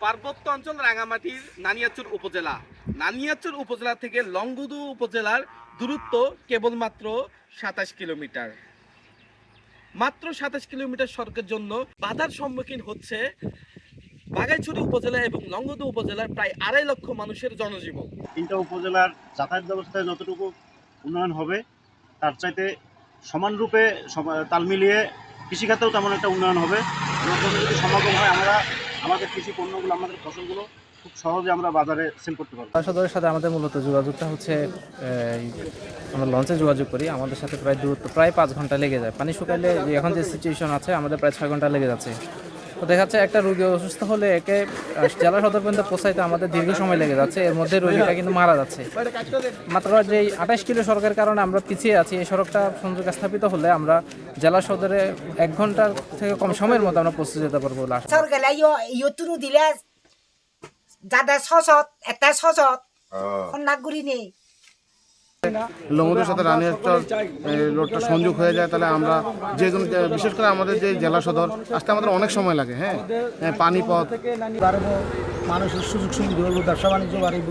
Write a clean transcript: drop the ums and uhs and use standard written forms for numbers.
পার্বত্য অঞ্চল রাঙামাটির নানিয়ারচর উপজেলা। নানিয়ারচর উপজেলা থেকে লংগদু উপজেলার দূরত্ব কেবলমাত্র ২৭ কিলোমিটার। মাত্র ২৭ কিলোমিটার সড়কের জন্য বাধার সম্মুখীন হচ্ছে বাঘাইছড়ি উপজেলা এবং লংগদু উপজেলার প্রায় ২.৫ লক্ষ মানুষের জনজীবন। তিনটা উপজেলার যাতায়াত ব্যবস্থায় যতটুকু উন্নয়ন হবে তার চাইতে সমানরূপে তাল মিলিয়ে কৃষিখাতেও তেমন একটা উন্নয়ন হবে এবং যদি সমাগম হয় আমরা আমাদের কৃষি পণ্যগুলো আমাদের ফসলগুলো খুব সহজে আমরা বাজারে সেল করতে পারবো। সদরের সাথে আমাদের মূলত যোগাযোগটা হচ্ছে আমরা লঞ্চে যোগাযোগ করি। আমাদের সাথে প্রায় দূরত্ব প্রায় 5 ঘন্টা লেগে যায়। পানি শুকাইলে এখন যে সিচুয়েশন আছে আমাদের প্রায় 6 ঘন্টা লেগে যাচ্ছে। তো দেখা যাচ্ছে একটা রোগী অসুস্থ হলে একে জেলা সদর পর্যন্ত পৌঁছাইতে আমাদের দীর্ঘ সময় লেগে যাচ্ছে। এর মধ্যে রোগীটা কিন্তু মারা যাচ্ছে। মাত্র যে 28 কিলো সড়কের কারণে আমরা পিছিয়ে আছি। এই সড়কটা সংযোগ স্থাপিত হলে আমরা জেলা সদরে 1 ঘন্টার থেকে কম সময়ের মধ্যে আমরা পৌঁছে যেতে পারবো বলে আশা। সরকারে ইয়ো তুনু দিলে যাদের সসত একটা সসত নাগগুড়ি নেই। লংগদুর সাথে রানিয়ারচর রোডটা সংযোগ হয়ে যায় তাহলে আমরা যে কোনো বিশেষ করে আমাদের যে জেলা সদর আসতে আমাদের অনেক সময় লাগে। হ্যাঁ, পানিপথ বাড়বো, মানুষের সুযোগ সুবিধা হইব, ব্যবসা বাণিজ্য বাড়িব।